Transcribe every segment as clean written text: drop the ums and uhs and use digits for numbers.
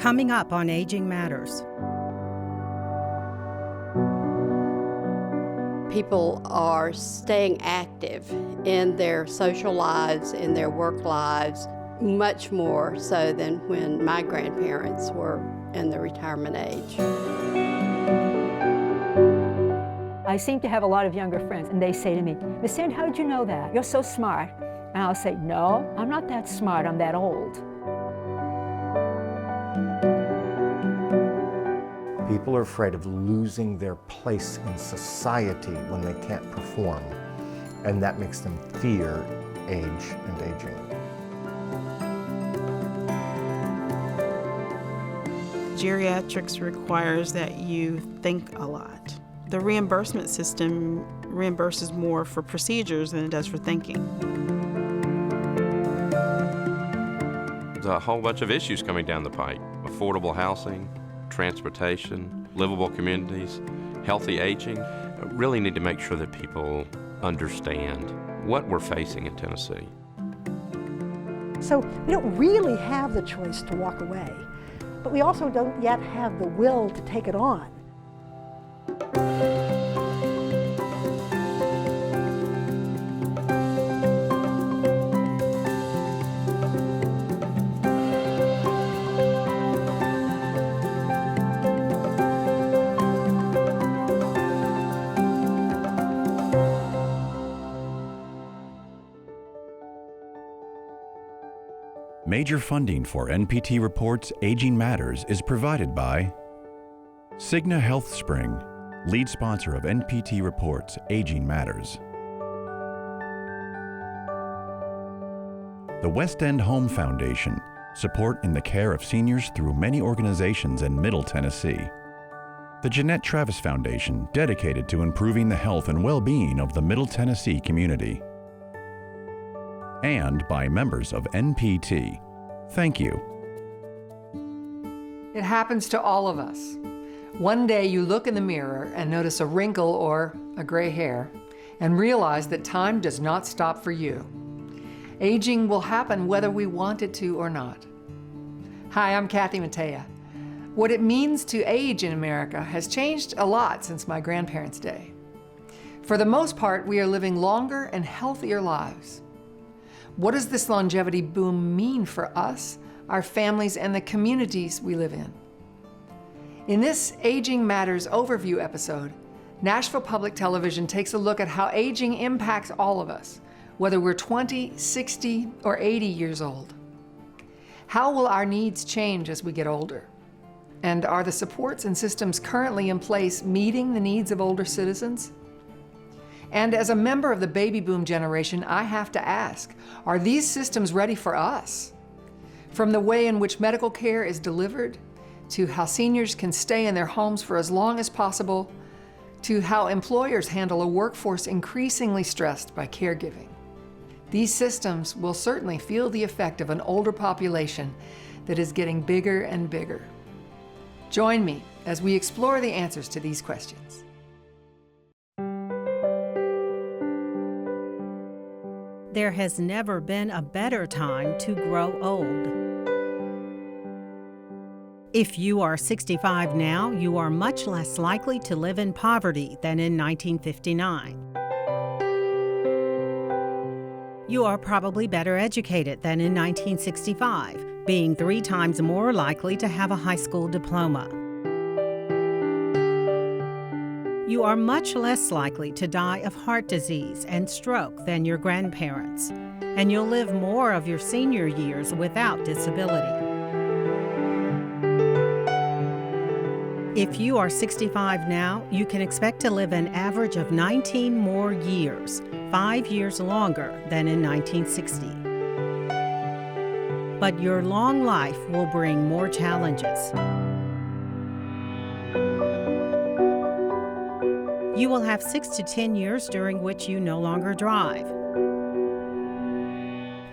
Coming up on Aging Matters. People are staying active in their social lives, in their work lives, much more so than when my grandparents were in the retirement age. I seem to have a lot of younger friends, and they say to me, "Miss Sand, how did you know that? You're so smart." And I'll say, "No, I'm not that smart, I'm that old." People are afraid of losing their place in society when they can't perform, and that makes them fear age and aging. Geriatrics requires that you think a lot. The reimbursement system reimburses more for procedures than it does for thinking. There's a whole bunch of issues coming down the pike. Affordable housing, transportation, livable communities, healthy aging. Really need to make sure that people understand what we're facing in Tennessee. So we don't really have the choice to walk away, but we also don't yet have the will to take it on. Major funding for NPT Report's Aging Matters is provided by Cigna Health Spring, lead sponsor of NPT Report's Aging Matters. The West End Home Foundation, support in the care of seniors through many organizations in Middle Tennessee. The Jeanette Travis Foundation, dedicated to improving the health and well-being of the Middle Tennessee community. And by members of NPT. Thank you. It happens to all of us. One day you look in the mirror and notice a wrinkle or a gray hair and realize that time does not stop for you. Aging will happen whether we want it to or not. Hi, I'm Kathy Matea. What it means to age in America has changed a lot since my grandparents' day. For the most part, we are living longer and healthier lives. What does this longevity boom mean for us, our families, and the communities we live in? In this Aging Matters overview episode, Nashville Public Television takes a look at how aging impacts all of us, whether we're 20, 60, or 80 years old. How will our needs change as we get older? And are the supports and systems currently in place meeting the needs of older citizens? And as a member of the baby boom generation, I have to ask, are these systems ready for us? From the way in which medical care is delivered, to how seniors can stay in their homes for as long as possible, to how employers handle a workforce increasingly stressed by caregiving. These systems will certainly feel the effect of an older population that is getting bigger and bigger. Join me as we explore the answers to these questions. There has never been a better time to grow old. If you are 65 now, you are much less likely to live in poverty than in 1959. You are probably better educated than in 1965, being 3 times more likely to have a high school diploma. You are much less likely to die of heart disease and stroke than your grandparents, and you'll live more of your senior years without disability. If you are 65 now, you can expect to live an average of 19 more years, 5 years longer than in 1960. But your long life will bring more challenges. You will have 6 to 10 years during which you no longer drive.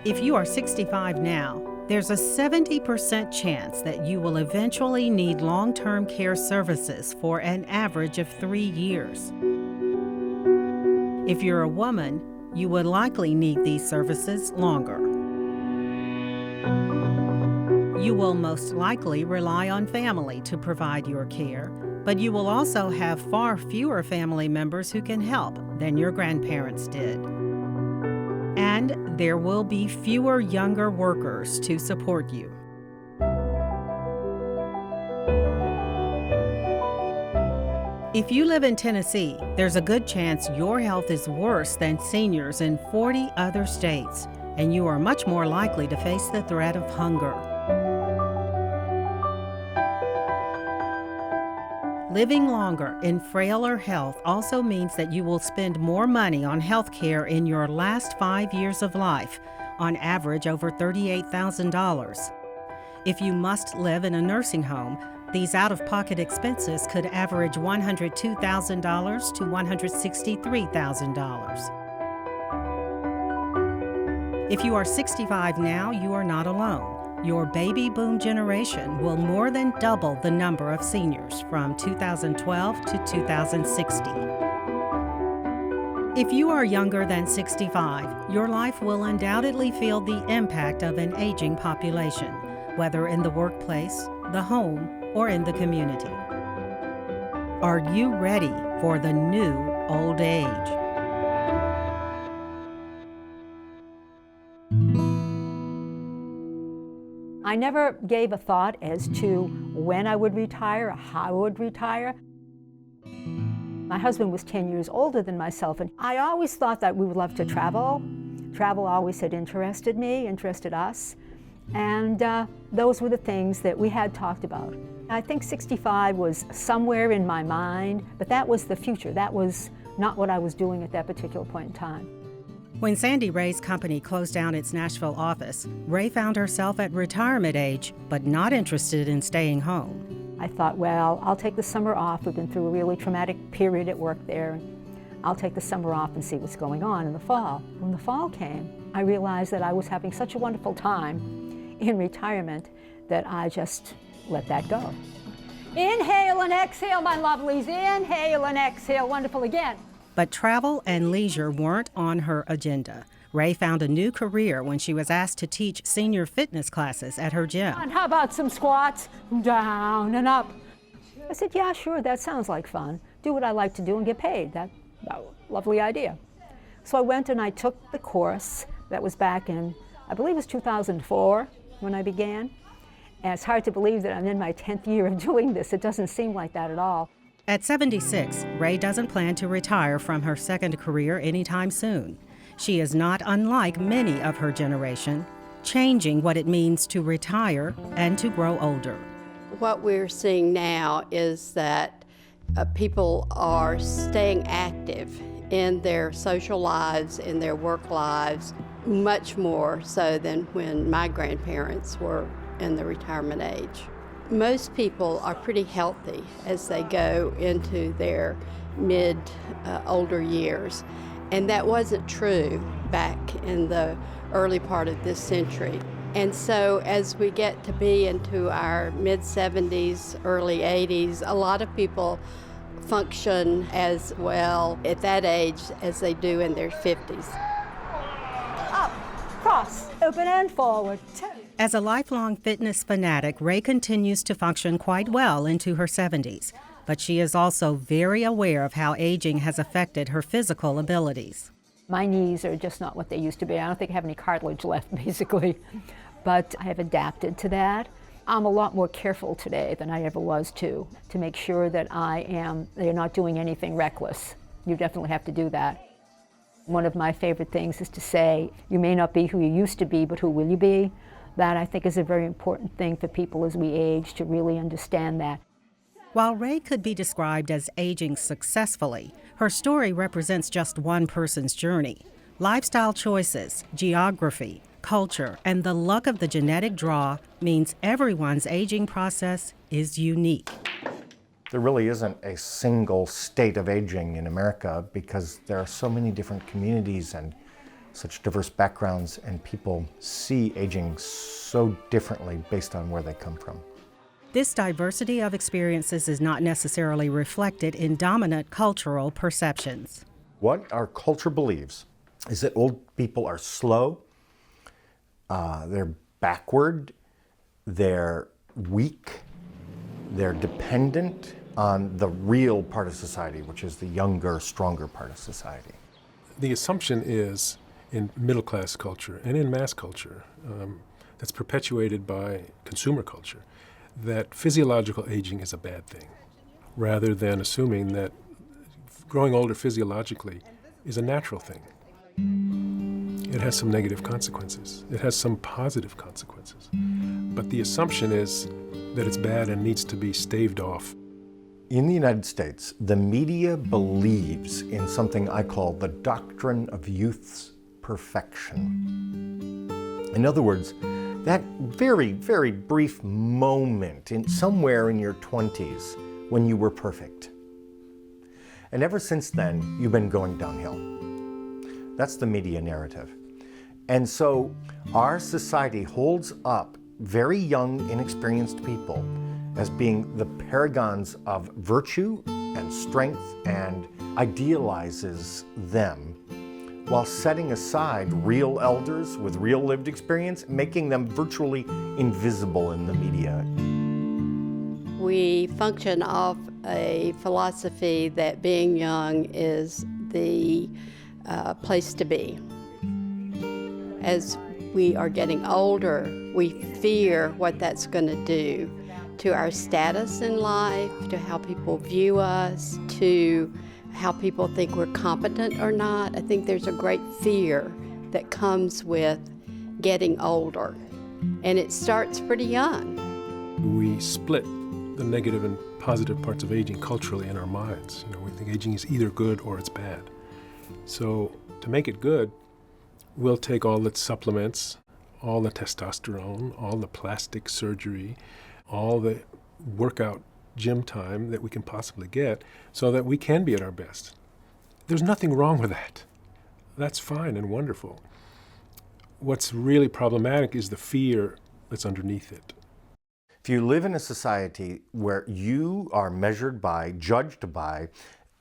If you are 65 now, there's a 70% chance that you will eventually need long-term care services for an average of 3 years. If you're a woman, you would likely need these services longer. You will most likely rely on family to provide your care, but you will also have far fewer family members who can help than your grandparents did. And there will be fewer younger workers to support you. If you live in Tennessee, there's a good chance your health is worse than seniors in 40 other states, and you are much more likely to face the threat of hunger. Living longer in frailer health also means that you will spend more money on health care in your last 5 years of life, on average over $38,000. If you must live in a nursing home, these out-of-pocket expenses could average $102,000 to $163,000. If you are 65 now, you are not alone. Your baby boom generation will more than double the number of seniors from 2012 to 2060. If you are younger than 65, your life will undoubtedly feel the impact of an aging population, whether in the workplace, the home, or in the community. Are you ready for the new old age? I never gave a thought as to when I would retire, how I would retire. My husband was 10 years older than myself, and I always thought that we would love to travel. Travel always had interested me, interested us, and those were the things that we had talked about. I think 65 was somewhere in my mind, but that was the future. That was not what I was doing at that particular point in time. When Sandy Ray's company closed down its Nashville office, Ray found herself at retirement age, but not interested in staying home. I thought, well, I'll take the summer off. We've been through a really traumatic period at work there. I'll take the summer off and see what's going on in the fall. When the fall came, I realized that I was having such a wonderful time in retirement that I just let that go. Inhale and exhale, my lovelies. Inhale and exhale. Wonderful again. But travel and leisure weren't on her agenda. Ray found a new career when she was asked to teach senior fitness classes at her gym. And how about some squats? Down and up. I said, yeah, sure, that sounds like fun. Do what I like to do and get paid. That lovely idea. So I went and I took the course. That was back in, I believe it was 2004 when I began. And it's hard to believe that I'm in my 10th year of doing this. It doesn't seem like that at all. At 76, Ray doesn't plan to retire from her second career anytime soon. She is not unlike many of her generation, changing what it means to retire and to grow older. What we're seeing now is that people are staying active in their social lives, in their work lives, much more so than when my grandparents were in the retirement age. Most people are pretty healthy as they go into their older years, and that wasn't true back in the early part of this century. And so as we get to be into our mid-70s, early 80s, a lot of people function as well at that age as they do in their 50s. Up, cross, open and forward. As a lifelong fitness fanatic, Ray continues to function quite well into her 70s, but she is also very aware of how aging has affected her physical abilities. My knees are just not what they used to be. I don't think I have any cartilage left, basically, but I have adapted to that. I'm a lot more careful today than I ever was to make sure that they're not doing anything reckless. You definitely have to do that. One of my favorite things is to say, you may not be who you used to be, but who will you be? That, I think, is a very important thing for people as we age, to really understand that. While Ray could be described as aging successfully, her story represents just one person's journey. Lifestyle choices, geography, culture, and the luck of the genetic draw means everyone's aging process is unique. There really isn't a single state of aging in America because there are so many different communities and such diverse backgrounds, and people see aging so differently based on where they come from. This diversity of experiences is not necessarily reflected in dominant cultural perceptions. What our culture believes is that old people are slow, they're backward, they're weak, they're dependent on the real part of society, which is the younger, stronger part of society. The assumption is, in middle-class culture and in mass culture, that's perpetuated by consumer culture, that physiological aging is a bad thing, rather than assuming that growing older physiologically is a natural thing. It has some negative consequences. It has some positive consequences. But the assumption is that it's bad and needs to be staved off. In the United States, the media believes in something I call the doctrine of youth's perfection. In other words, that very, very brief moment somewhere in your 20s when you were perfect. And ever since then, you've been going downhill. That's the media narrative. And so our society holds up very young, inexperienced people as being the paragons of virtue and strength and idealizes them, while setting aside real elders with real lived experience, making them virtually invisible in the media. We function off a philosophy that being young is the place to be. As we are getting older, we fear what that's going to do to our status in life, to how people view us, to how people think we're competent or not. I think there's a great fear that comes with getting older, and it starts pretty young. We split the negative and positive parts of aging culturally in our minds. We think aging is either good or it's bad. So to make it good, we'll take all the supplements, all the testosterone, all the plastic surgery, all the workout gym time that we can possibly get so that we can be at our best. There's nothing wrong with that. That's fine and wonderful. What's really problematic is the fear that's underneath it. If you live in a society where you are measured by, judged by,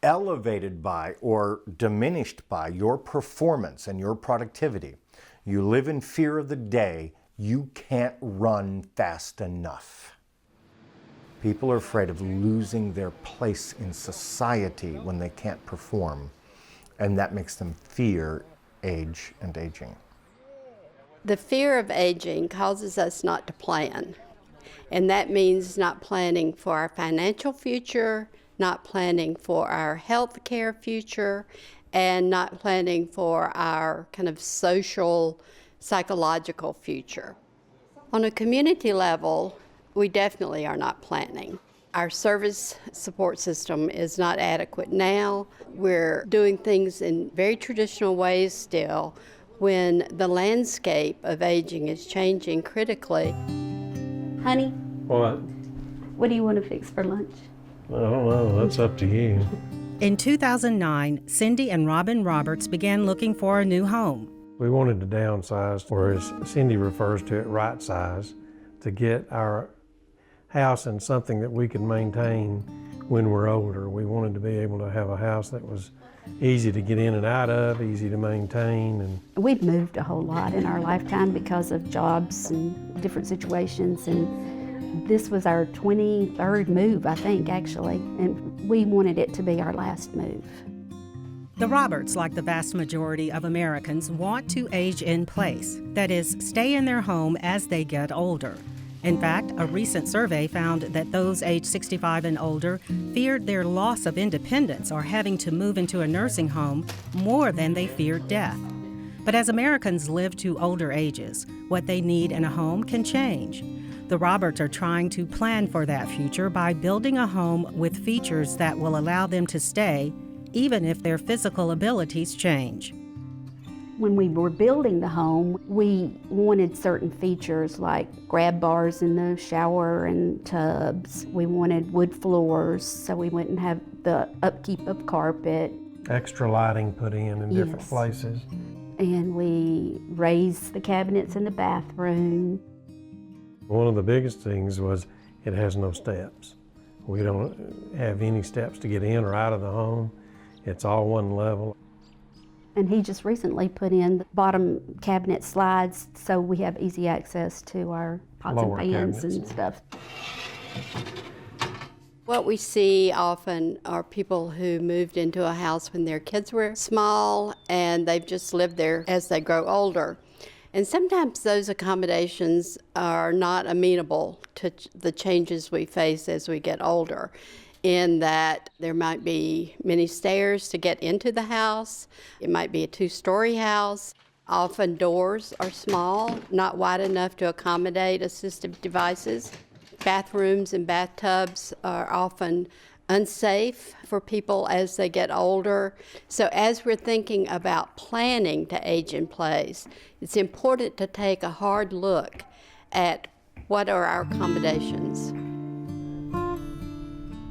elevated by, or diminished by your performance and your productivity, you live in fear of the day you can't run fast enough. People are afraid of losing their place in society when they can't perform, and that makes them fear age and aging. The fear of aging causes us not to plan, and that means not planning for our financial future, not planning for our health care future, and not planning for our kind of social, psychological future. On a community level, we definitely are not planning. Our service support system is not adequate now. We're doing things in very traditional ways still when the landscape of aging is changing critically. Honey, What? what do you want to fix for lunch? I don't know. That's up to you. In 2009, Cindy and Robin Roberts began looking for a new home. We wanted to downsize, or as Cindy refers to it, right size, to get our house in something that we could maintain when we're older. We wanted to be able to have a house that was easy to get in and out of, easy to maintain. And We've moved a whole lot in our lifetime because of jobs and different situations, and this was our 23rd move, I think, actually, and we wanted it to be our last move. The Roberts, like the vast majority of Americans, want to age in place, that is, stay in their home as they get older. In fact, a recent survey found that those aged 65 and older feared their loss of independence or having to move into a nursing home more than they feared death. But as Americans live to older ages, what they need in a home can change. The Roberts are trying to plan for that future by building a home with features that will allow them to stay, even if their physical abilities change. When we were building the home, we wanted certain features like grab bars in the shower and tubs. We wanted wood floors so we wouldn't have the upkeep of carpet. extra lighting put in different places. And we raised the cabinets in the bathroom. One of the biggest things was it has no steps. We don't have any steps to get in or out of the home. It's all one level. And he just recently put in the bottom cabinet slides so we have easy access to our pots Lower and pans cabinets. and stuff. What we see often are people who moved into a house when their kids were small and they've just lived there as they grow older. And sometimes those accommodations are not amenable to the changes we face as we get older, in that there might be many stairs to get into the house. It might be a two-story house. Often doors are small, not wide enough to accommodate assistive devices. Bathrooms and bathtubs are often unsafe for people as they get older. So as we're thinking about planning to age in place, it's important to take a hard look at what are our accommodations.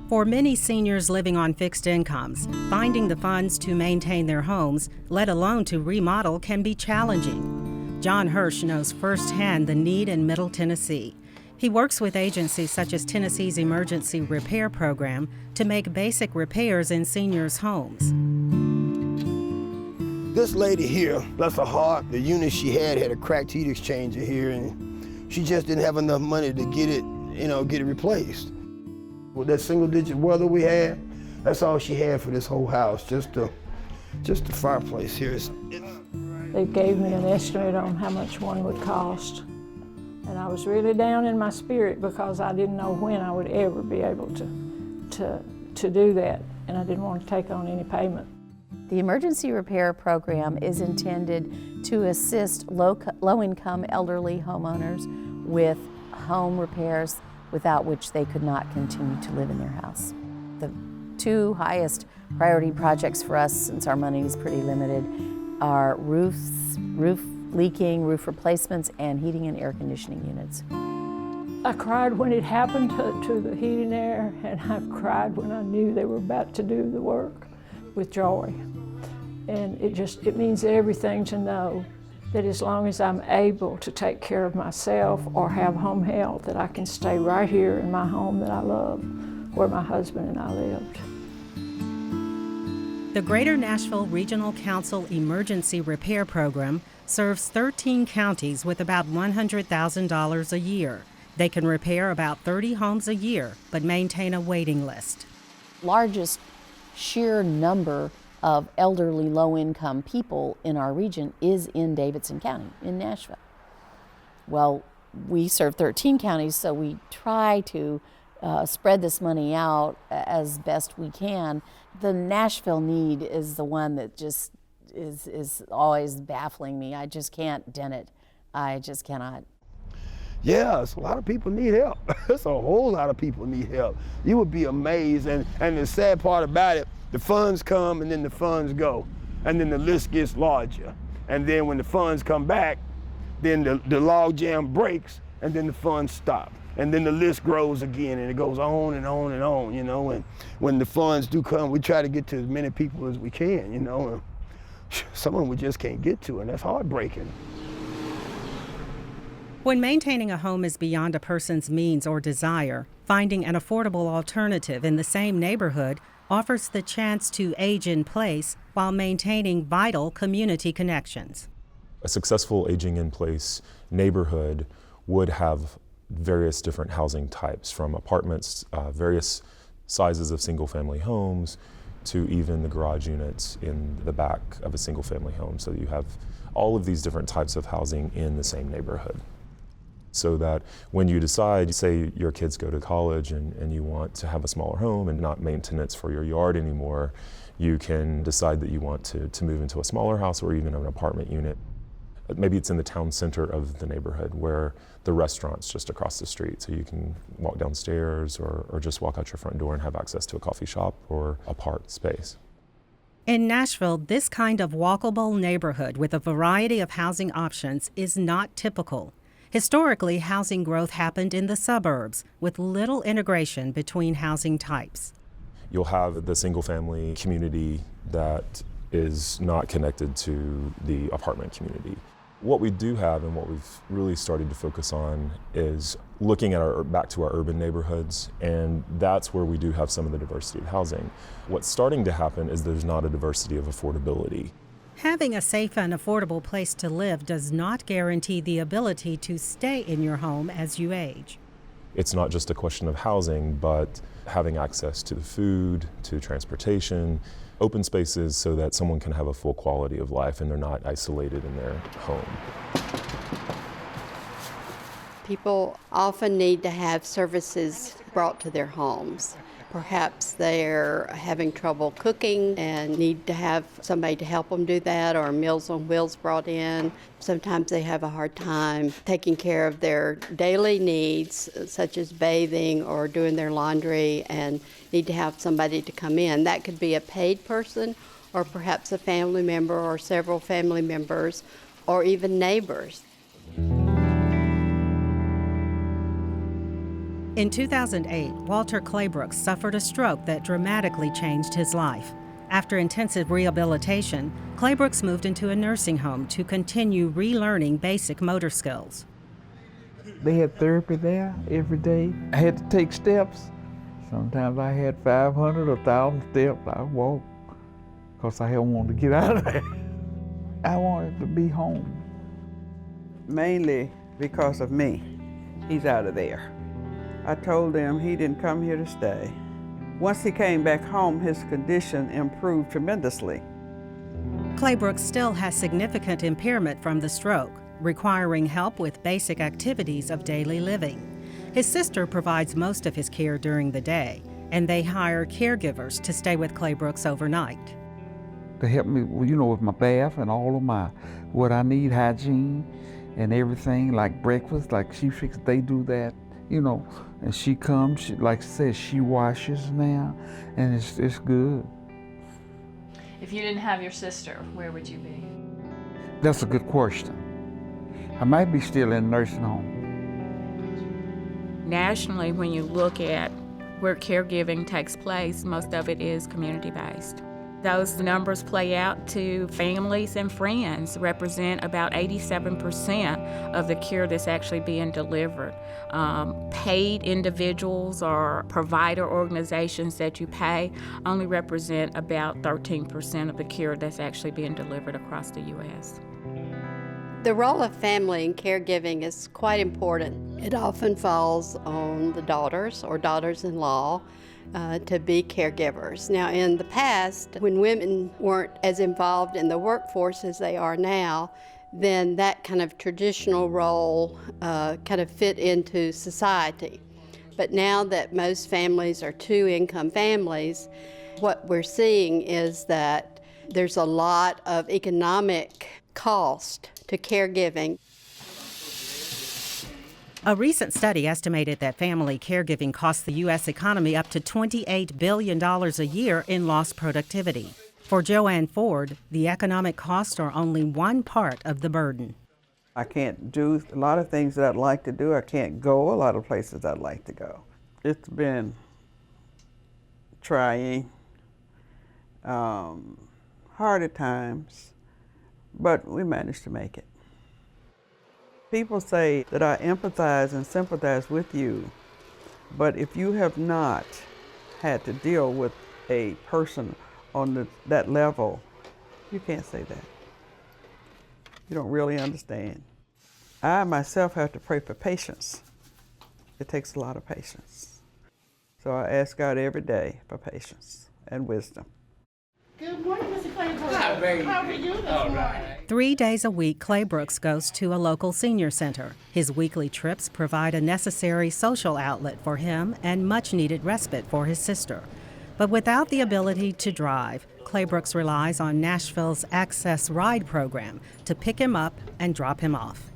For many seniors living on fixed incomes, finding the funds to maintain their homes, let alone to remodel, can be challenging. John Hirsch knows firsthand the need in Middle Tennessee. He works with agencies such as Tennessee's Emergency Repair Program to make basic repairs in seniors' homes. This lady here, bless her heart, the unit she had a cracked heat exchanger here, and she just didn't have enough money to get it replaced. With that single-digit weather we had, that's all she had for this whole house, just the fireplace here. They gave me an estimate on how much one would cost. And I was really down in my spirit because I didn't know when I would ever be able to do that, and I didn't want to take on any payment. The Emergency Repair Program is intended to assist low-income elderly homeowners with home repairs without which they could not continue to live in their house. The two highest priority projects for us, since our money is pretty limited, are roof leaking, roof replacements, and heating and air conditioning units. I cried when it happened to the heat and air, and I cried when I knew they were about to do the work with joy. And it means everything to know that as long as I'm able to take care of myself or have home health, that I can stay right here in my home that I love, where my husband and I lived. The Greater Nashville Regional Council Emergency Repair Program serves 13 counties with about $100,000 a year. They can repair about 30 homes a year, but maintain a waiting list. Largest sheer number of elderly low-income people in our region is in Davidson County, in Nashville. Well, we serve 13 counties, so we try to spread this money out as best we can. The Nashville need is the one that just is always baffling me. I just can't dent it. I just cannot. Yes, a lot of people need help. There's a whole lot of people need help. You would be amazed, and the sad part about it, the funds come and then the funds go, and then the list gets larger. And then when the funds come back, then the log jam breaks, and then the funds stop. And then the list grows again, and it goes on and on and on, and when the funds do come, we try to get to as many people as we can, and some of them we just can't get to, and that's heartbreaking. When maintaining a home is beyond a person's means or desire, finding an affordable alternative in the same neighborhood offers the chance to age in place while maintaining vital community connections. A successful aging in place neighborhood would have various different housing types, from apartments, various sizes of single-family homes, to even the garage units in the back of a single-family home. So you have all of these different types of housing in the same neighborhood. So that when you decide, say your kids go to college and you want to have a smaller home and not maintenance for your yard anymore, you can decide that you want to move into a smaller house or even an apartment unit. Maybe it's in the town center of the neighborhood where the restaurant's just across the street, so you can walk downstairs or just walk out your front door and have access to a coffee shop or a park space. In Nashville, this kind of walkable neighborhood with a variety of housing options is not typical. Historically, housing growth happened in the suburbs with little integration between housing types. You'll have the single-family community that is not connected to the apartment community. What we do have and what we've really started to focus on is looking at back to our urban neighborhoods, and that's where we do have some of the diversity of housing. What's starting to happen is there's not a diversity of affordability. Having a safe and affordable place to live does not guarantee the ability to stay in your home as you age. It's not just a question of housing, but having access to the food, to transportation, open spaces so that someone can have a full quality of life and they're not isolated in their home. People often need to have services brought to their homes. Perhaps they're having trouble cooking and need to have somebody to help them do that, or Meals on Wheels brought in. Sometimes they have a hard time taking care of their daily needs, such as bathing or doing their laundry, and need to have somebody to come in. That could be a paid person, or perhaps a family member or several family members, or even neighbors. In 2008, Walter Claybrooks suffered a stroke that dramatically changed his life. After intensive rehabilitation, Claybrooks moved into a nursing home to continue relearning basic motor skills. They had therapy there every day. I had to take steps. Sometimes I had 500 or 1,000 steps I walked because I wanted to get out of there. I wanted to be home. Mainly because of me. He's out of there. I told him he didn't come here to stay. Once he came back home, his condition improved tremendously. Claybrooks still has significant impairment from the stroke, requiring help with basic activities of daily living. His sister provides most of his care during the day, and they hire caregivers to stay with Claybrooks overnight. To help me, with my bath and all of what I need, hygiene and everything, like breakfast, like she fixes, they do that. And she comes, like I said, she washes now, and it's good. If you didn't have your sister, where would you be? That's a good question. I might be still in a nursing home. Nationally, when you look at where caregiving takes place, most of it is community-based. Those numbers play out to families and friends, represent about 87% of the care that's actually being delivered. Paid individuals or provider organizations that you pay only represent about 13% of the care that's actually being delivered across the U.S. The role of family in caregiving is quite important. It often falls on the daughters or daughters-in-law to be caregivers. Now, in the past, when women weren't as involved in the workforce as they are now, then that kind of traditional role kind of fit into society. But now that most families are two-income families, what we're seeing is that there's a lot of economic cost to caregiving. A recent study estimated that family caregiving costs the U.S. economy up to $28 billion a year in lost productivity. For Joanne Ford, the economic costs are only one part of the burden. I can't do a lot of things that I'd like to do. I can't go a lot of places I'd like to go. It's been trying, hard at times, but we managed to make it. People say that I empathize and sympathize with you, but if you have not had to deal with a person on that level, you can't say that. You don't really understand. I myself have to pray for patience. It takes a lot of patience. So I ask God every day for patience and wisdom. Good morning, Mr. Claybrooks. How are you this morning? 3 days a week, Claybrooks goes to a local senior center. His weekly trips provide a necessary social outlet for him and much-needed respite for his sister. But without the ability to drive, Claybrooks relies on Nashville's Access Ride program to pick him up and drop him off.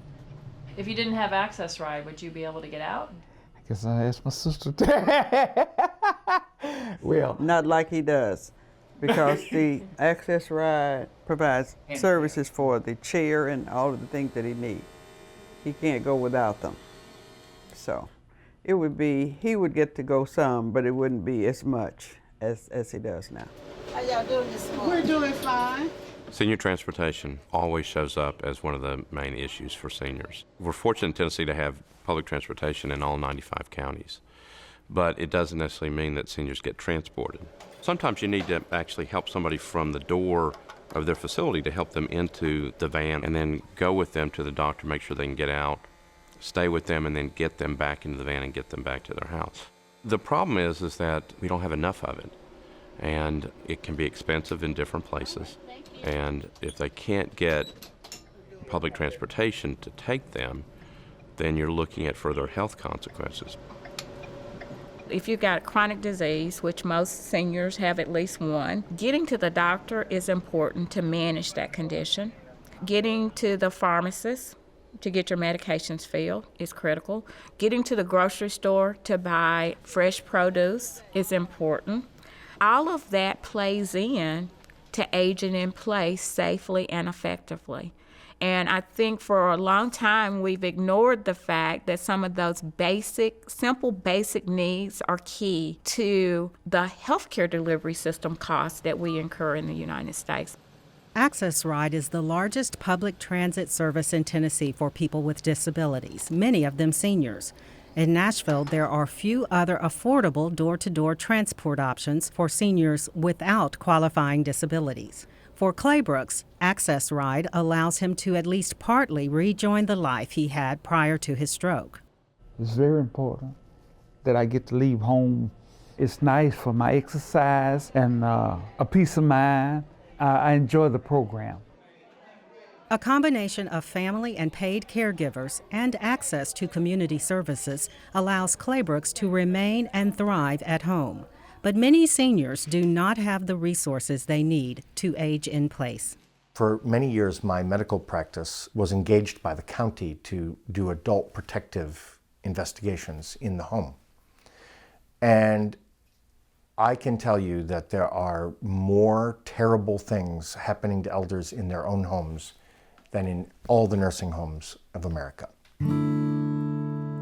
If you didn't have Access Ride, would you be able to get out? I guess I asked my sister. Well, not like he does, because the Access Ride provides services for the chair and all of the things that he needs. He can't go without them. So it would be, he would get to go some, but it wouldn't be as much as he does now. How y'all doing this morning? We're doing fine. Senior transportation always shows up as one of the main issues for seniors. We're fortunate in Tennessee to have public transportation in all 95 counties, but it doesn't necessarily mean that seniors get transported. Sometimes you need to actually help somebody from the door of their facility to help them into the van and then go with them to the doctor, make sure they can get out, stay with them, and then get them back into the van and get them back to their house. The problem is that we don't have enough of it, and it can be expensive in different places. And if they can't get public transportation to take them, then you're looking at further health consequences. If you've got a chronic disease, which most seniors have at least one, getting to the doctor is important to manage that condition. Getting to the pharmacist to get your medications filled is critical. Getting to the grocery store to buy fresh produce is important. All of that plays in to aging in place safely and effectively. And I think for a long time we've ignored the fact that some of those simple basic needs are key to the healthcare delivery system costs that we incur in the United States. Access Ride is the largest public transit service in Tennessee for people with disabilities, many of them seniors. In Nashville, there are few other affordable door-to-door transport options for seniors without qualifying disabilities. For Claybrooks, Access Ride allows him to at least partly rejoin the life he had prior to his stroke. It's very important that I get to leave home. It's nice for my exercise and a peace of mind. I enjoy the program. A combination of family and paid caregivers and access to community services allows Claybrooks to remain and thrive at home. But many seniors do not have the resources they need to age in place. For many years, my medical practice was engaged by the county to do adult protective investigations in the home. And I can tell you that there are more terrible things happening to elders in their own homes than in all the nursing homes of America.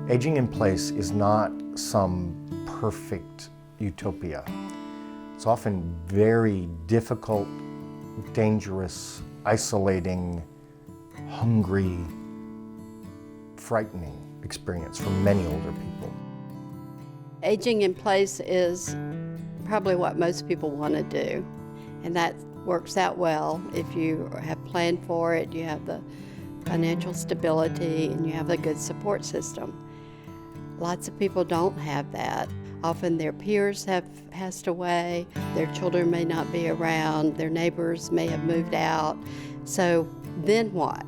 Aging in place is not some perfect utopia. It's often very difficult, dangerous, isolating, hungry, frightening experience for many older people. Aging in place is probably what most people want to do, and that works out well if you have planned for it, you have the financial stability, and you have a good support system. Lots of people don't have that. Often their peers have passed away, their children may not be around, their neighbors may have moved out. So then what?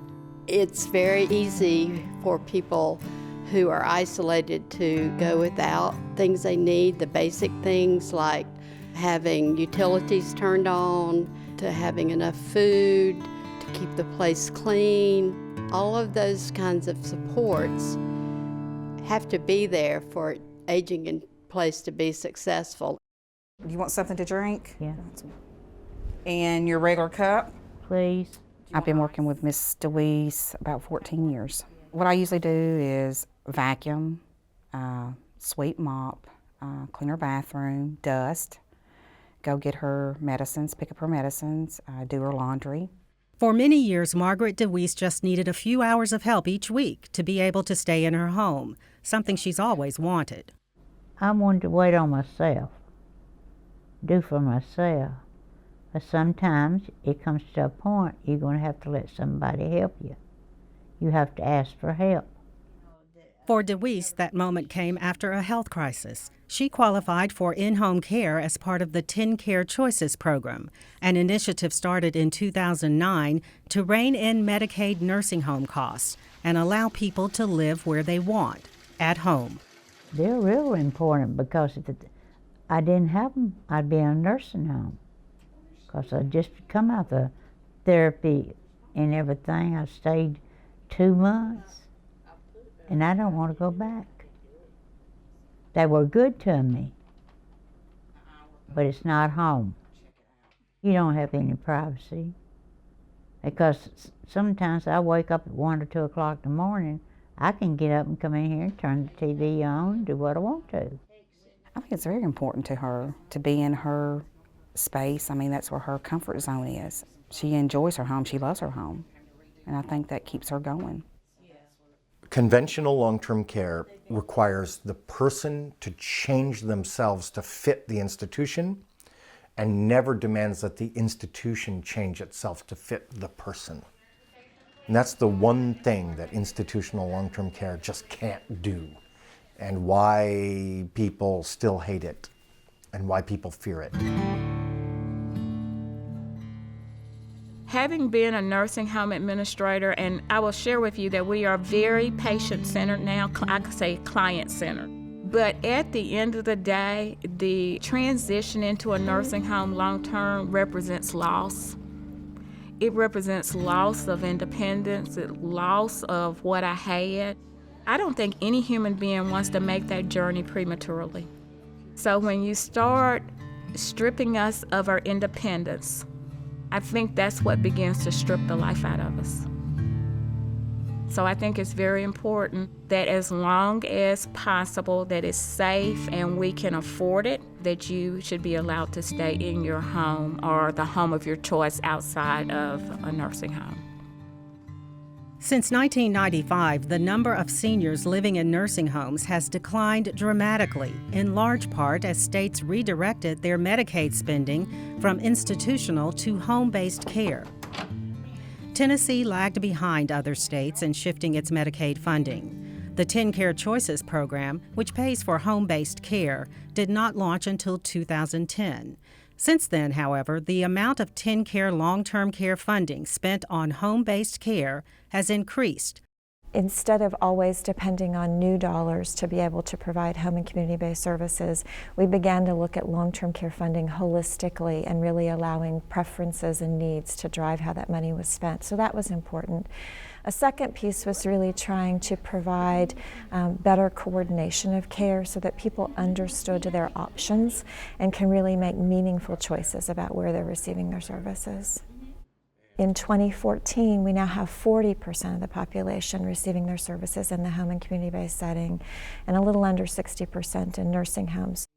It's very easy for people who are isolated to go without things they need, the basic things like having utilities turned on, to having enough food, to keep the place clean. All of those kinds of supports have to be there for aging in place to be successful. You want something to drink? Yeah. And your regular cup? Please. I've been working with Miss DeWeese about 14 years. What I usually do is vacuum, sweep mop, clean her bathroom, dust, go get her medicines, pick up her medicines, do her laundry. For many years, Margaret DeWeese just needed a few hours of help each week to be able to stay in her home, something she's always wanted. I wanted to wait on myself, do for myself. But sometimes it comes to a point you're going to have to let somebody help you. You have to ask for help. For DeWeese, that moment came after a health crisis. She qualified for in-home care as part of the 10 Care Choices program, an initiative started in 2009 to rein in Medicaid nursing home costs and allow people to live where they want, at home. They're real important because if I didn't have them, I'd be in a nursing home. Because I just come out the therapy and everything. I stayed 2 months, and I don't want to go back. They were good to me, but it's not home. You don't have any privacy, because sometimes I wake up at 1 or 2 o'clock in the morning. I can get up and come in here and turn the TV on, do what I want to. I think it's very important to her to be in her space. I mean, that's where her comfort zone is. She enjoys her home, she loves her home, and I think that keeps her going. Conventional long-term care requires the person to change themselves to fit the institution and never demands that the institution change itself to fit the person. And that's the one thing that institutional long-term care just can't do, and why people still hate it, and why people fear it. Having been a nursing home administrator, and I will share with you that we are very patient-centered now, I could say client-centered. But at the end of the day, the transition into a nursing home long-term represents loss. It represents loss of independence, loss of what I had. I don't think any human being wants to make that journey prematurely. So when you start stripping us of our independence, I think that's what begins to strip the life out of us. So I think it's very important that as long as possible, that it's safe and we can afford it, that you should be allowed to stay in your home or the home of your choice outside of a nursing home. Since 1995, the number of seniors living in nursing homes has declined dramatically, in large part as states redirected their Medicaid spending from institutional to home-based care. Tennessee lagged behind other states in shifting its Medicaid funding. The 10 Care Choices program, which pays for home-based care, did not launch until 2010. Since then, however, the amount of 10 Care long-term care funding spent on home-based care has increased. Instead of always depending on new dollars to be able to provide home and community-based services, we began to look at long-term care funding holistically and really allowing preferences and needs to drive how that money was spent. So that was important. A second piece was really trying to provide better coordination of care so that people understood their options and can really make meaningful choices about where they're receiving their services. In 2014, we now have 40% of the population receiving their services in the home and community-based setting, and a little under 60% in nursing homes.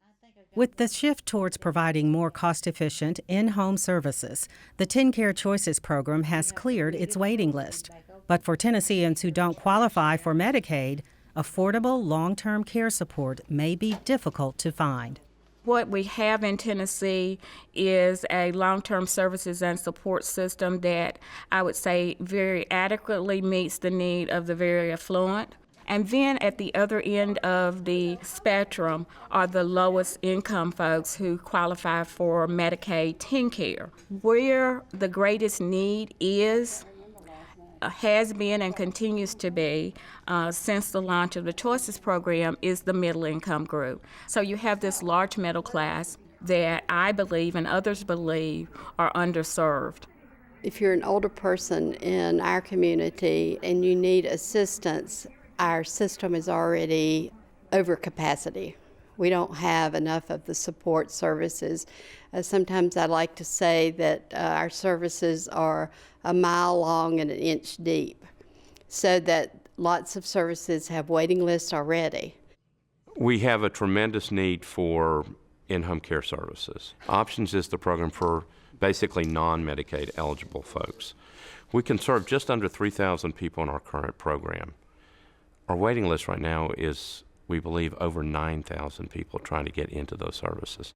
With the shift towards providing more cost-efficient, in-home services, the 10 Care Choices program has cleared its waiting list. But for Tennesseans who don't qualify for Medicaid, affordable long-term care support may be difficult to find. What we have in Tennessee is a long-term services and support system that I would say very adequately meets the need of the very affluent. And then at the other end of the spectrum are the lowest income folks who qualify for Medicaid 10 Care. Where the greatest need has been and continues to be since the launch of the Choices program is the middle income group. So you have this large middle class that I believe and others believe are underserved. If you're an older person in our community and you need assistance, our system is already over capacity. We don't have enough of the support services. Sometimes I like to say that our services are a mile long and an inch deep, so that lots of services have waiting lists already. We have a tremendous need for in-home care services. Options is the program for basically non-Medicaid eligible folks. We can serve just under 3,000 people in our current program. Our waiting list right now is, we believe, over 9,000 people trying to get into those services.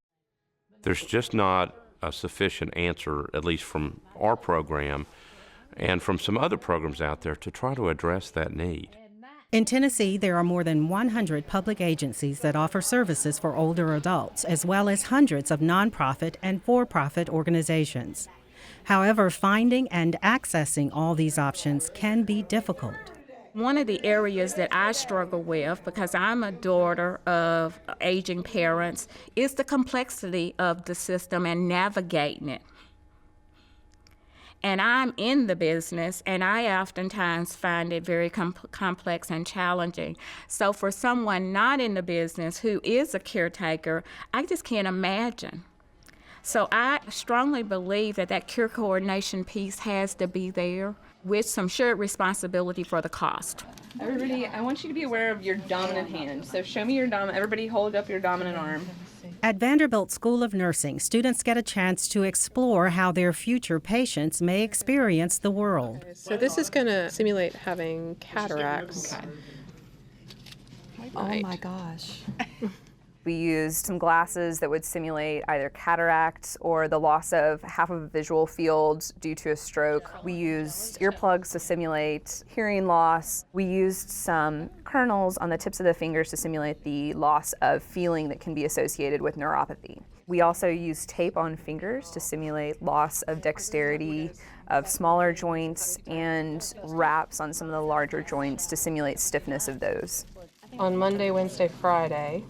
There's just not a sufficient answer, at least from our program and from some other programs out there, to try to address that need. In Tennessee, there are more than 100 public agencies that offer services for older adults, as well as hundreds of nonprofit and for-profit organizations. However, finding and accessing all these options can be difficult. One of the areas that I struggle with, because I'm a daughter of aging parents, is the complexity of the system and navigating it. And I'm in the business, and I oftentimes find it very complex and challenging. So for someone not in the business who is a caretaker, I just can't imagine. So I strongly believe that care coordination piece has to be there with some shared responsibility for the cost. Everybody, I want you to be aware of your dominant hand. So show me your dominant, everybody hold up your dominant arm. At Vanderbilt School of Nursing, students get a chance to explore how their future patients may experience the world. So this is going to simulate having cataracts. Oh my gosh. We used some glasses that would simulate either cataracts or the loss of half of a visual field due to a stroke. We used earplugs to simulate hearing loss. We used some kernels on the tips of the fingers to simulate the loss of feeling that can be associated with neuropathy. We also used tape on fingers to simulate loss of dexterity of smaller joints and wraps on some of the larger joints to simulate stiffness of those. On Monday, Wednesday, Friday,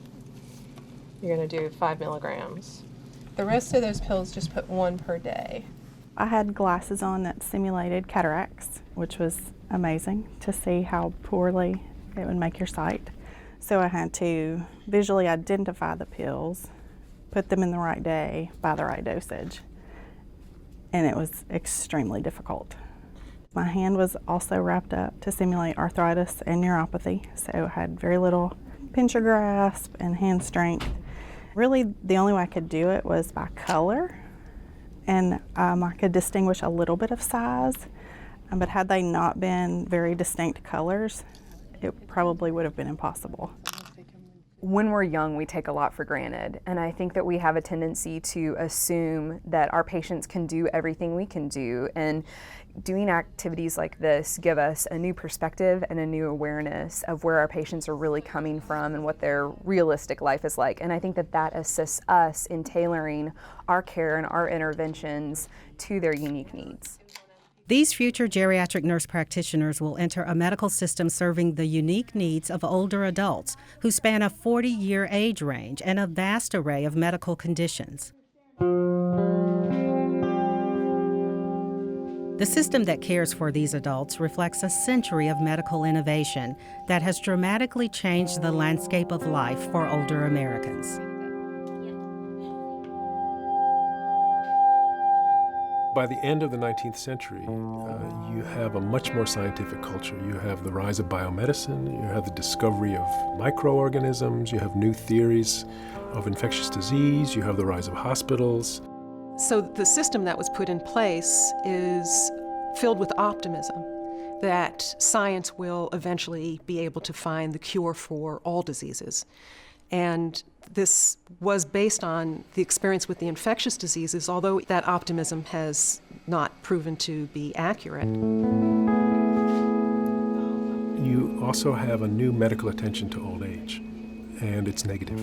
you're going to do 5 milligrams. The rest of those pills, just put 1 per day. I had glasses on that simulated cataracts, which was amazing to see how poorly it would make your sight. So I had to visually identify the pills, put them in the right day by the right dosage, and it was extremely difficult. My hand was also wrapped up to simulate arthritis and neuropathy, so I had very little pincher grasp and hand strength. Really, the only way I could do it was by color, and I could distinguish a little bit of size, but had they not been very distinct colors, it probably would have been impossible. When we're young, we take a lot for granted, and I think that we have a tendency to assume that our patients can do everything we can do, and doing activities like this give us a new perspective and a new awareness of where our patients are really coming from and what their realistic life is like. And I think that that assists us in tailoring our care and our interventions to their unique needs. These future geriatric nurse practitioners will enter a medical system serving the unique needs of older adults who span a 40-year age range and a vast array of medical conditions. The system that cares for these adults reflects a century of medical innovation that has dramatically changed the landscape of life for older Americans. By the end of the 19th century, you have a much more scientific culture. You have the rise of biomedicine, you have the discovery of microorganisms, you have new theories of infectious disease, you have the rise of hospitals. So the system that was put in place is filled with optimism that science will eventually be able to find the cure for all diseases. And this was based on the experience with the infectious diseases, although that optimism has not proven to be accurate. You also have a new medical attention to old age, and it's negative.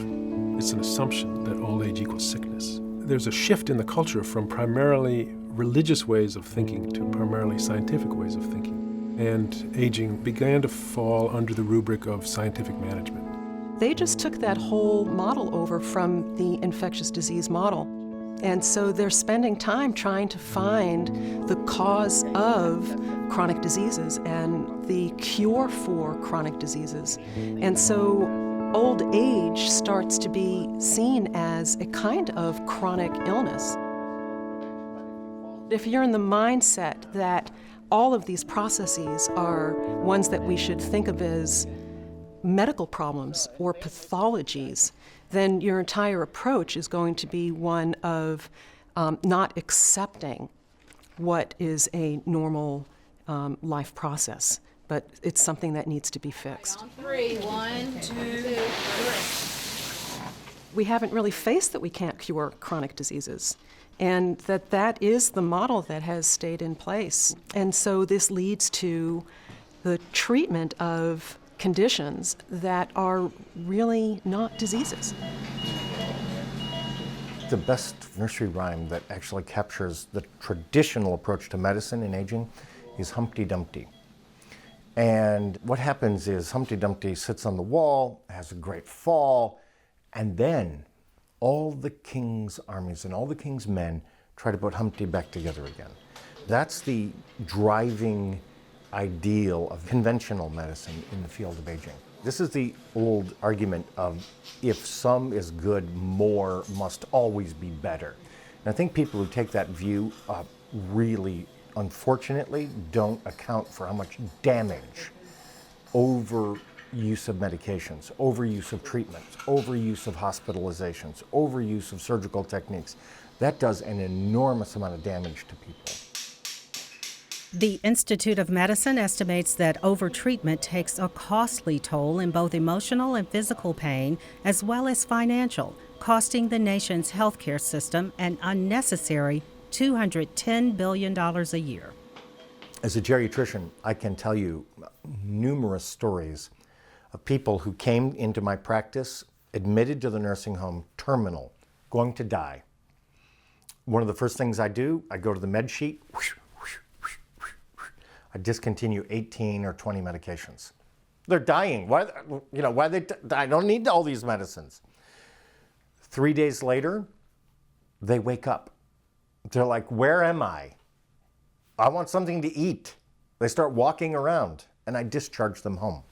It's an assumption that old age equals sickness. There's a shift in the culture from primarily religious ways of thinking to primarily scientific ways of thinking. And aging began to fall under the rubric of scientific management. They just took that whole model over from the infectious disease model. And so they're spending time trying to find the cause of chronic diseases and the cure for chronic diseases. And so old age starts to be seen as a kind of chronic illness. If you're in the mindset that all of these processes are ones that we should think of as medical problems or pathologies, then your entire approach is going to be one of not accepting what is a normal life process, but it's something that needs to be fixed. On 3, 1, 2, 3. We haven't really faced that we can't cure chronic diseases, and that is the model that has stayed in place. And so this leads to the treatment of conditions that are really not diseases. The best nursery rhyme that actually captures the traditional approach to medicine in aging is Humpty Dumpty. And what happens is Humpty Dumpty sits on the wall, has a great fall, and then all the king's armies and all the king's men try to put Humpty back together again. That's the driving ideal of conventional medicine in the field of aging. This is the old argument of if some is good, more must always be better. And I think people who take that view really, unfortunately, don't account for how much damage overuse of medications, overuse of treatments, overuse of hospitalizations, overuse of surgical techniques, that does an enormous amount of damage to people. The Institute of Medicine estimates that overtreatment takes a costly toll in both emotional and physical pain, as well as financial, costing the nation's healthcare system an unnecessary $210 billion a year. As a geriatrician, I can tell you numerous stories of people who came into my practice, admitted to the nursing home, terminal, going to die. One of the first things I do, I go to the med sheet, I discontinue 18 or 20 medications. They're dying. Why they? I don't need all these medicines. 3 days later, they wake up. They're like, where am I? I want something to eat. They start walking around, and I discharge them home.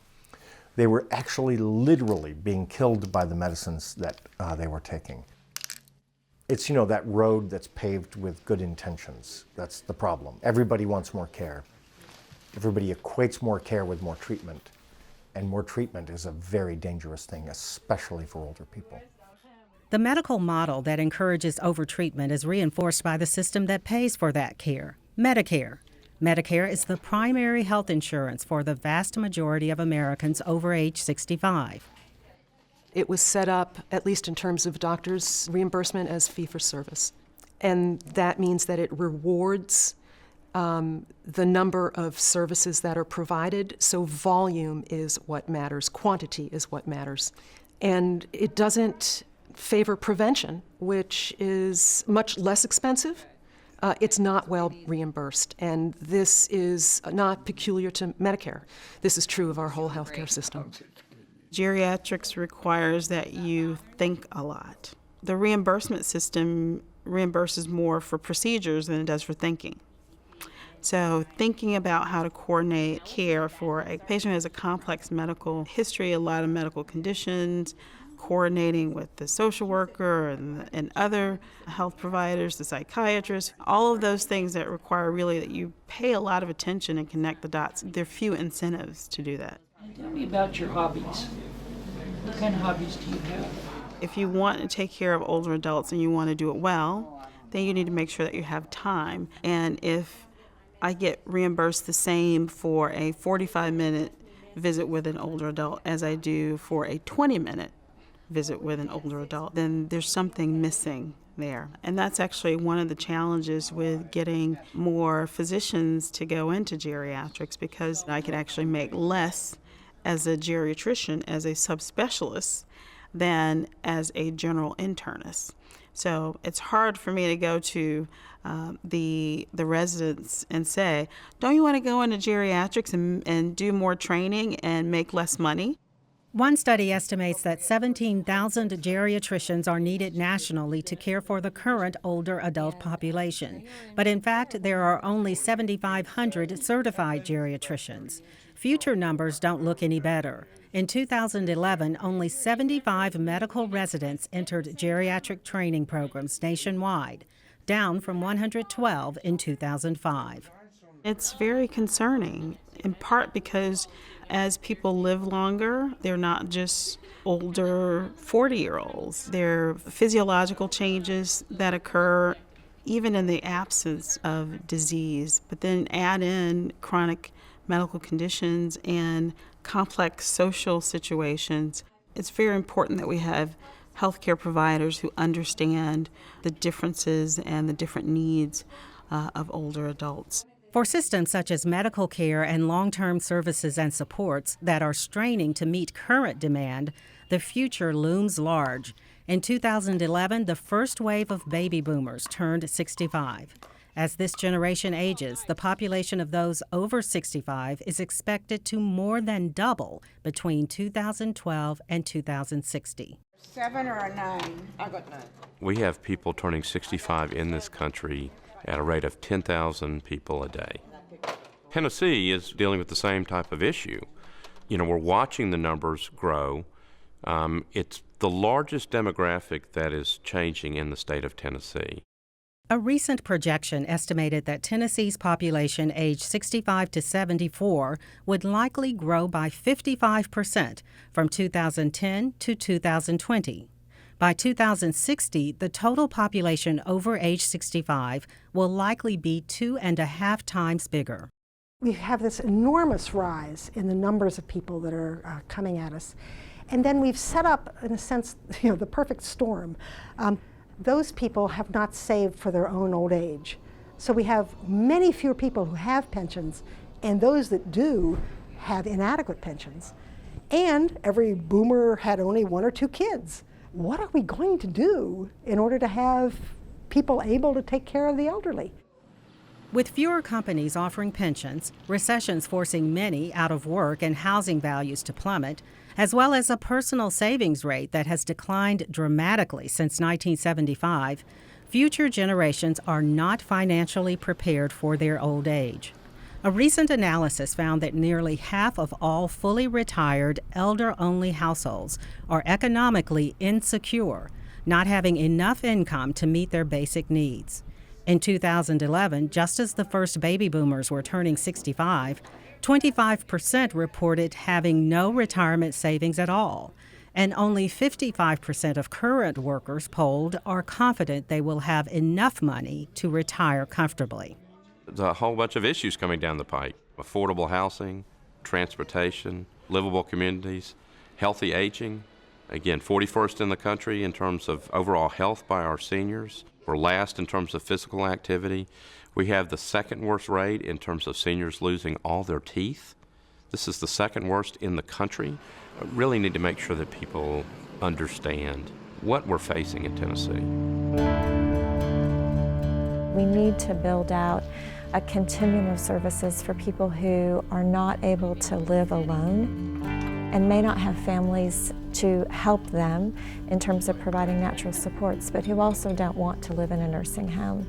They were actually literally being killed by the medicines that they were taking. It's, that road that's paved with good intentions. That's the problem. Everybody wants more care. Everybody equates more care with more treatment. And more treatment is a very dangerous thing, especially for older people. The medical model that encourages overtreatment is reinforced by the system that pays for that care, Medicare. Medicare is the primary health insurance for the vast majority of Americans over age 65. It was set up, at least in terms of doctors' reimbursement, as fee-for-service. And that means that it rewards the number of services that are provided, so volume is what matters, quantity is what matters. And it doesn't favor prevention, which is much less expensive. It's not well reimbursed, and this is not peculiar to Medicare. This is true of our whole healthcare system. Geriatrics requires that you think a lot. The reimbursement system reimburses more for procedures than it does for thinking. So thinking about how to coordinate care for a patient who has a complex medical history, a lot of medical conditions, coordinating with the social worker and other health providers, the psychiatrist, all of those things that require really that you pay a lot of attention and connect the dots. There are few incentives to do that. Tell me about your hobbies. What kind of hobbies do you have? If you want to take care of older adults and you want to do it well, then you need to make sure that you have time. And if I get reimbursed the same for a 45-minute visit with an older adult as I do for a 20-minute visit with an older adult, then there's something missing there. And that's actually one of the challenges with getting more physicians to go into geriatrics, because I could actually make less as a geriatrician, as a subspecialist, than as a general internist. So it's hard for me to go to the residents and say, don't you want to go into geriatrics and do more training and make less money? One study estimates that 17,000 geriatricians are needed nationally to care for the current older adult population. But in fact, there are only 7,500 certified geriatricians. Future numbers don't look any better. In 2011, only 75 medical residents entered geriatric training programs nationwide, down from 112 in 2005. It's very concerning, in part because as people live longer, they're not just older 40-year-olds. There are physiological changes that occur even in the absence of disease, but then add in chronic medical conditions and complex social situations. It's very important that we have healthcare providers who understand the differences and the different needs of older adults. For systems such as medical care and long-term services and supports that are straining to meet current demand, the future looms large. In 2011, the first wave of baby boomers turned 65. As this generation ages, the population of those over 65 is expected to more than double between 2012 and 2060. 7 or a 9? I got 9. We have people turning 65 in this country at a rate of 10,000 people a day. Tennessee is dealing with the same type of issue. We're watching the numbers grow. It's the largest demographic that is changing in the state of Tennessee. A recent projection estimated that Tennessee's population aged 65 to 74 would likely grow by 55% from 2010 to 2020. By 2060, the total population over age 65 will likely be 2.5 times bigger. We have this enormous rise in the numbers of people that are coming at us. And then we've set up, in a sense, the perfect storm. Those people have not saved for their own old age. So we have many fewer people who have pensions, and those that do have inadequate pensions. And every boomer had only 1 or 2 kids. What are we going to do in order to have people able to take care of the elderly? With fewer companies offering pensions, recessions forcing many out of work and housing values to plummet, as well as a personal savings rate that has declined dramatically since 1975, future generations are not financially prepared for their old age. A recent analysis found that nearly half of all fully retired, elder-only households are economically insecure, not having enough income to meet their basic needs. In 2011, just as the first baby boomers were turning 65, 25% reported having no retirement savings at all, and only 55% of current workers polled are confident they will have enough money to retire comfortably. There's a whole bunch of issues coming down the pike: affordable housing, transportation, livable communities, healthy aging. Again, 41st in the country in terms of overall health by our seniors. We're last in terms of physical activity. We have the second worst rate in terms of seniors losing all their teeth. This is the second worst in the country. We really need to make sure that people understand what we're facing in Tennessee. We need to build out a continuum of services for people who are not able to live alone and may not have families to help them in terms of providing natural supports, but who also don't want to live in a nursing home.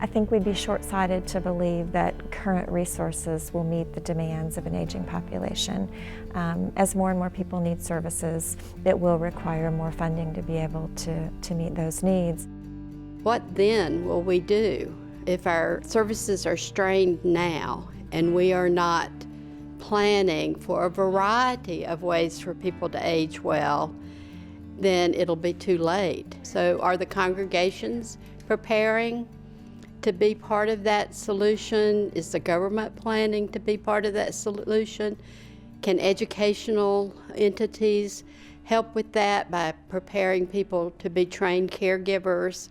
I think we'd be short-sighted to believe that current resources will meet the demands of an aging population. As more and more people need services, it will require more funding to be able to meet those needs. What then will we do if our services are strained now and we are not planning for a variety of ways for people to age well? Then it'll be too late. So are the congregations preparing to be part of that solution? Is the government planning to be part of that solution? Can educational entities help with that by preparing people to be trained caregivers?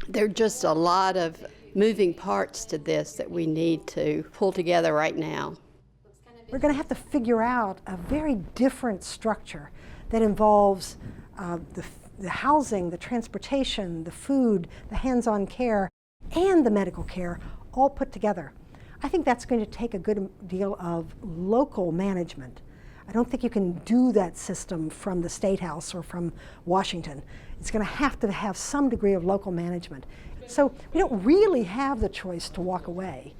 There are just a lot of moving parts to this that we need to pull together right now. We're going to have to figure out a very different structure that involves the housing, the transportation, the food, the hands-on care, and the medical care all put together. I think that's going to take a good deal of local management. I don't think you can do that system from the State House or from Washington. It's going to have some degree of local management. So we don't really have the choice to walk away,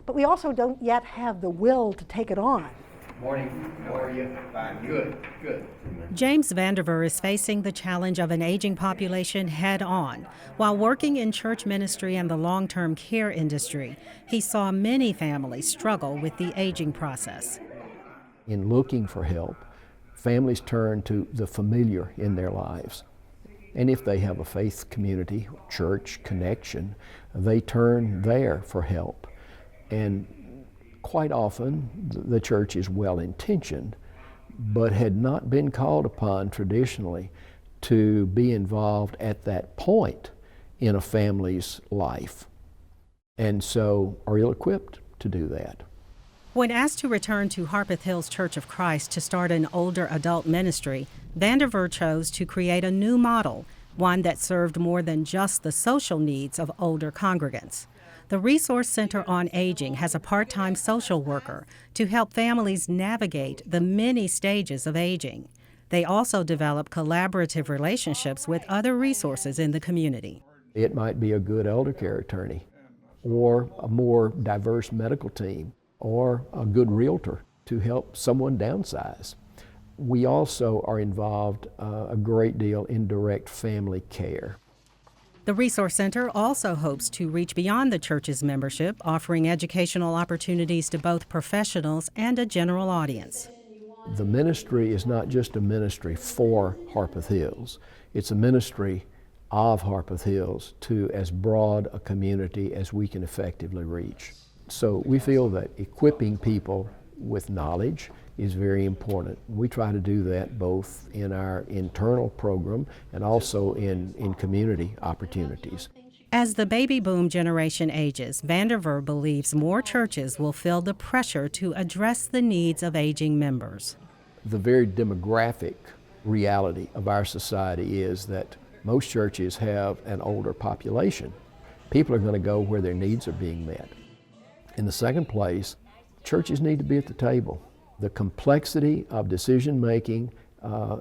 but we also don't yet have the will to take it on. Morning. How are you? Fine. Good. Good. James Vanderver is facing the challenge of an aging population head on. While working in church ministry and the long-term care industry, he saw many families struggle with the aging process. In looking for help, families turn to the familiar in their lives. And if they have a faith community, church connection, they turn there for help. And quite often, the church is well-intentioned, but had not been called upon traditionally to be involved at that point in a family's life, and so are ill-equipped to do that. When asked to return to Harpeth Hills Church of Christ to start an older adult ministry, Vanderver chose to create a new model, one that served more than just the social needs of older congregants. The Resource Center on Aging has a part-time social worker to help families navigate the many stages of aging. They also develop collaborative relationships with other resources in the community. It might be a good elder care attorney, or a more diverse medical team, or a good realtor to help someone downsize. We also are involved a great deal in direct family care. The Resource Center also hopes to reach beyond the church's membership, offering educational opportunities to both professionals and a general audience. The ministry is not just a ministry for Harpeth Hills. It's a ministry of Harpeth Hills to as broad a community as we can effectively reach. So we feel that equipping people with knowledge is very important. We try to do that both in our internal program and also in community opportunities. As the baby boom generation ages, Vanderver believes more churches will feel the pressure to address the needs of aging members. The very demographic reality of our society is that most churches have an older population. People are going to go where their needs are being met. In the second place, churches need to be at the table. The complexity of decision making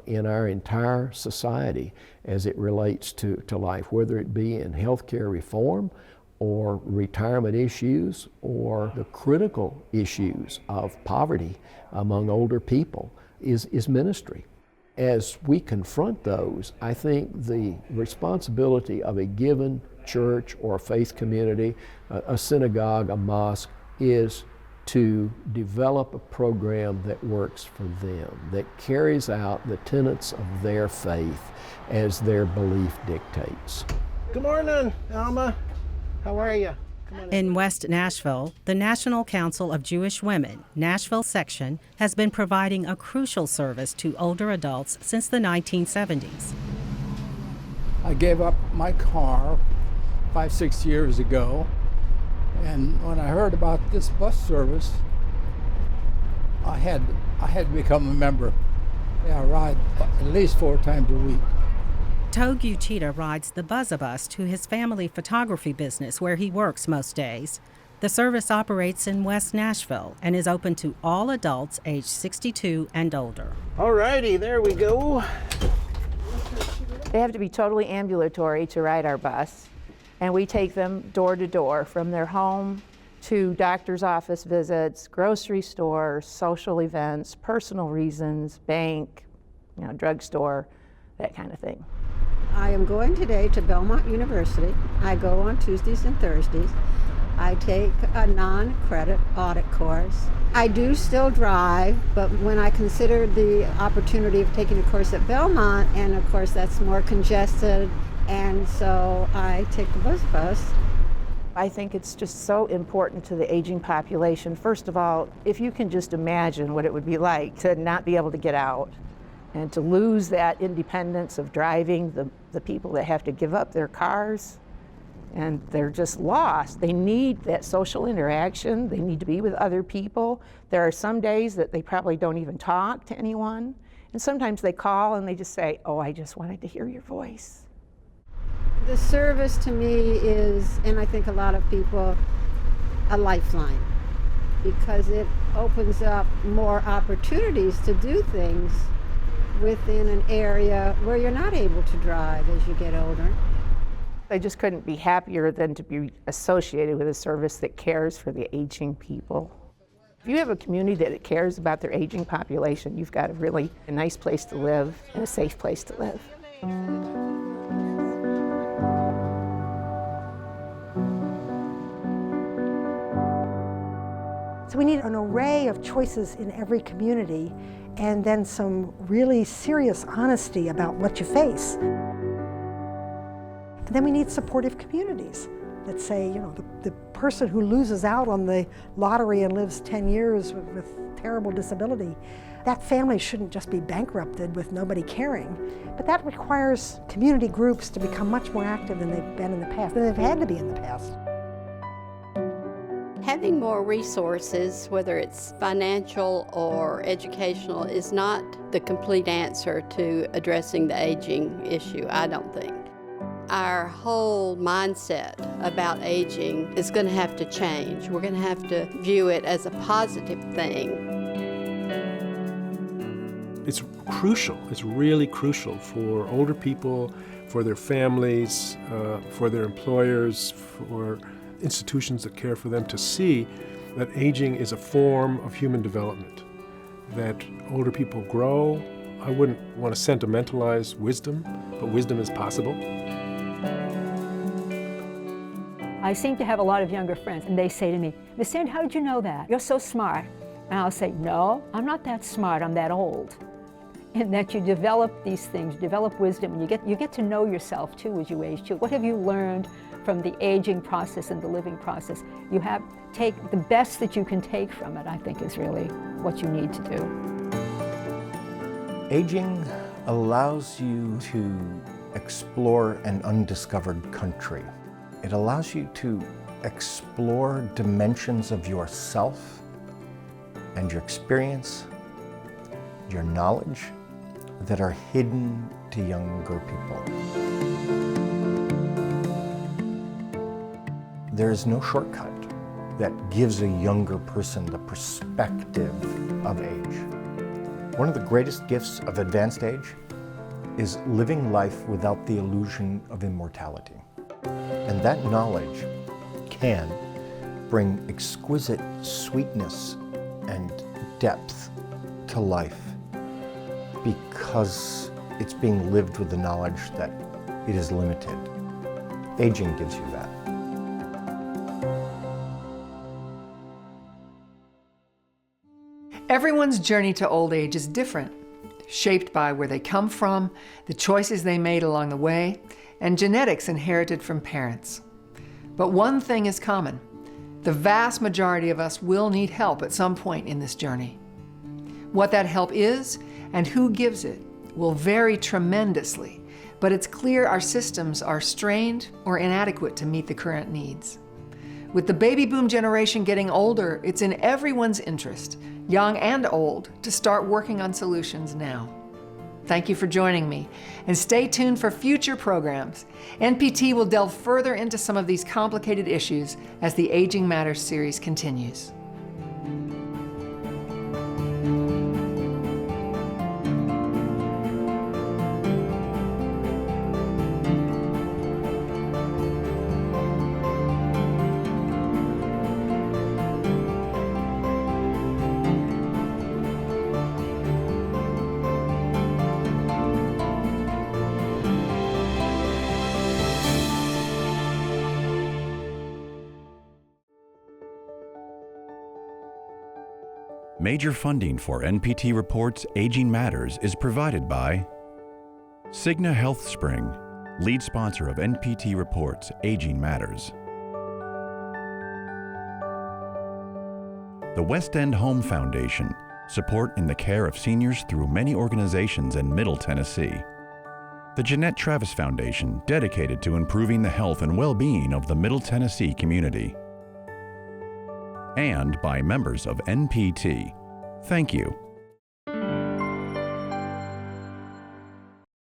in our entire society as it relates to life, whether it be in healthcare reform or retirement issues or the critical issues of poverty among older people, is ministry. As we confront those, I think the responsibility of a given church or faith community, a synagogue, a mosque, is to develop a program that works for them, that carries out the tenets of their faith as their belief dictates. Good morning, Alma. How are you? In West Nashville, the National Council of Jewish Women, Nashville section, has been providing a crucial service to older adults since the 1970s. I gave up my car 5-6 years ago, and when I heard about this bus service, I had to become a member. I ride at least 4 times a week. Tog Uchida rides the Buzz-a-Bus to his family photography business where he works most days. The service operates in West Nashville and is open to all adults aged 62 and older. All righty, there we go. They have to be totally ambulatory to ride our bus, and we take them door to door from their home to doctor's office visits, grocery stores, social events, personal reasons, bank, drugstore, that kind of thing. I am going today to Belmont University. I go on Tuesdays and Thursdays. I take a non-credit audit course. I do still drive, but when I consider the opportunity of taking a course at Belmont, and of course that's more congested, and so I take the bus. I think it's just so important to the aging population. First of all, if you can just imagine what it would be like to not be able to get out and to lose that independence of driving, the people that have to give up their cars, and they're just lost. They need that social interaction. They need to be with other people. There are some days that they probably don't even talk to anyone. And sometimes they call and they just say, "Oh, I just wanted to hear your voice." The service to me is, and I think a lot of people, a lifeline, because it opens up more opportunities to do things within an area where you're not able to drive as you get older. I just couldn't be happier than to be associated with a service that cares for the aging people. If you have a community that cares about their aging population, you've got a nice place to live and a safe place to live. So we need an array of choices in every community, and then some really serious honesty about what you face. And then we need supportive communities that say, the person who loses out on the lottery and lives 10 years with terrible disability, that family shouldn't just be bankrupted with nobody caring. But that requires community groups to become much more active than they've been in the past, than they've had to be in the past. Having more resources, whether it's financial or educational, is not the complete answer to addressing the aging issue, I don't think. Our whole mindset about aging is going to have to change. We're going to have to view it as a positive thing. It's crucial, it's really crucial for older people, for their families, for their employers, for institutions that care for them to see that aging is a form of human development, that older people grow. I wouldn't want to sentimentalize wisdom, but wisdom is possible. I seem to have a lot of younger friends, and they say to me, "Miss Sand, how did you know that? You're so smart." And I'll say, "No, I'm not that smart, I'm that old." in that you develop these things, develop wisdom, and you get to know yourself too as you age too. What have you learned from the aging process and the living process? You have take the best that you can take from it, I think, is really what you need to do. Aging allows you to explore an undiscovered country. It allows you to explore dimensions of yourself and your experience, your knowledge, that are hidden to younger people. There is no shortcut that gives a younger person the perspective of age. One of the greatest gifts of advanced age is living life without the illusion of immortality. And that knowledge can bring exquisite sweetness and depth to life because it's being lived with the knowledge that it is limited. Aging gives you that. Everyone's journey to old age is different, shaped by where they come from, the choices they made along the way, and genetics inherited from parents. But one thing is common. The vast majority of us will need help at some point in this journey. What that help is and who gives it will vary tremendously, but it's clear our systems are strained or inadequate to meet the current needs. With the baby boom generation getting older, it's in everyone's interest, young and old, to start working on solutions now. Thank you for joining me, and stay tuned for future programs. NPT will delve further into some of these complicated issues as the Aging Matters series continues. Major funding for NPT Report's Aging Matters is provided by Cigna Health Spring, lead sponsor of NPT Report's Aging Matters. The West End Home Foundation, support in the care of seniors through many organizations in Middle Tennessee. The Jeanette Travis Foundation, dedicated to improving the health and well-being of the Middle Tennessee community. And by members of NPT. Thank you.